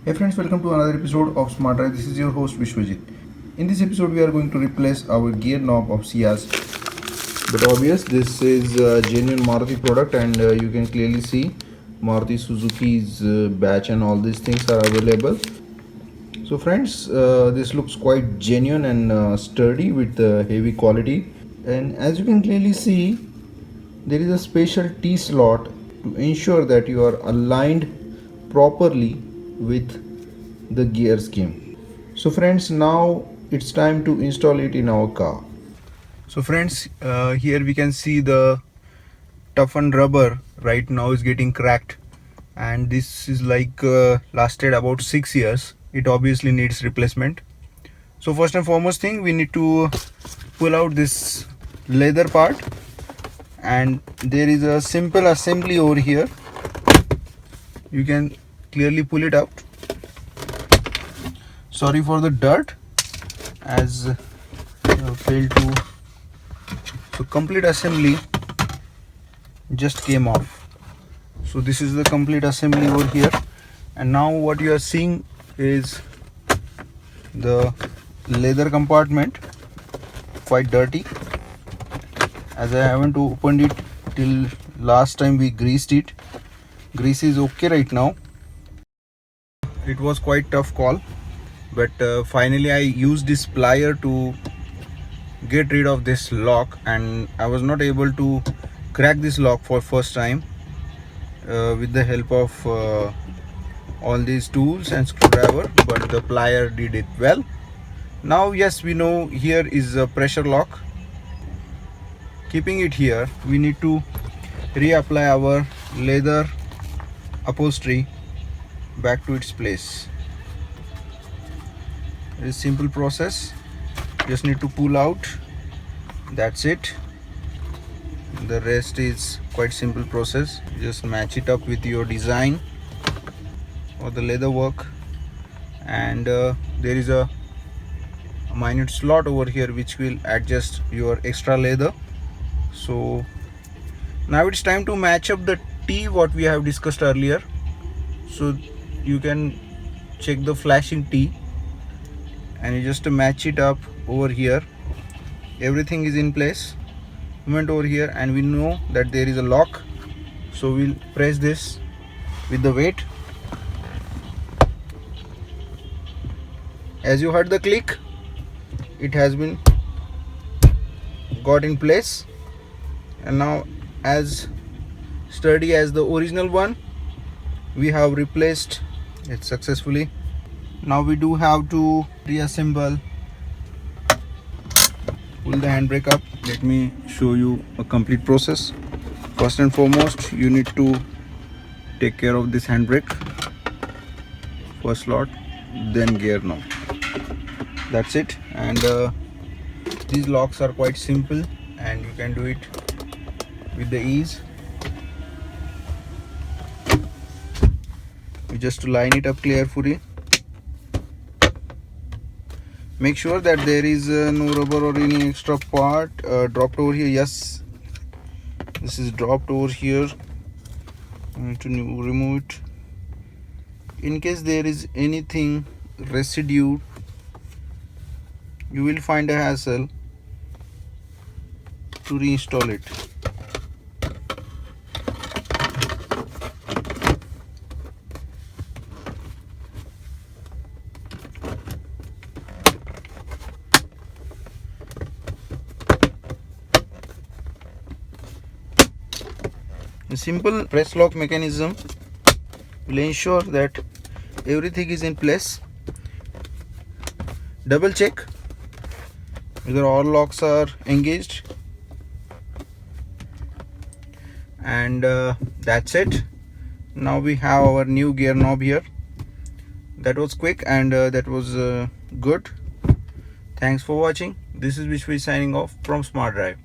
Hey friends, welcome to another episode of SMARTDrive. This is your host Vishwajit. In this episode, we are going to replace our gear knob of Ciaz. But obvious, this is a genuine Maruti product, and you can clearly see Maruti Suzuki's batch and all these things are available. So friends, this looks quite genuine and sturdy with heavy quality. And as you can clearly see, there is a special T slot to ensure that you are aligned properly with the gear scheme. So friends, now it's time to install it in our car. So friends, here we can see the toughened rubber right now is getting cracked, and this is like lasted about 6 years. It obviously needs replacement. So first and foremost thing, we need to pull out this leather part, and there is a simple assembly over here. You can clearly pull it out. Sorry for the dirt, as failed to. So complete assembly just came off. So this is the complete assembly over here, and now what you are seeing is the leather compartment, quite dirty, as I haven't opened it till last time we greased it. Grease is okay right now. It was quite tough call, but finally I used this plier to get rid of this lock, and I was not able to crack this lock for first time with the help of all these tools and screwdriver, but the plier did it well. Now yes, we know here is a pressure lock. Keeping it here, we need to reapply our leather upholstery back to its place. It is simple process. Just need to pull out, that's it. The rest is quite simple process. Just match it up with your design or the leather work, and there is a minute slot over here which will adjust your extra leather. So now it's time to match up the T what we have discussed earlier. So you can check the flashing T, and you just match it up over here. Everything is in place. Moment over here, and we know that there is a lock, so we'll press this with the weight. As you heard the click, it has been got in place, and now as sturdy as the original one, we have replaced it successfully. Now we do have to reassemble. Pull the handbrake up. Let me show you a complete process. First and foremost, you need to take care of this handbrake. First slot, then gear knob. That's it. And these locks are quite simple, and you can do it with the ease. You just line it up carefully. Make sure that there is no rubber or any extra part dropped over here. Yes, this is dropped over here. I need to remove it. In case there is anything residue, you will find a hassle to reinstall it. A simple press lock mechanism will ensure that everything is in place. Double check whether all locks are engaged, and that's it. Now we have our new gear knob here. That was quick, and that was good. Thanks for watching. This is Vishwa signing off from SMARTDrive.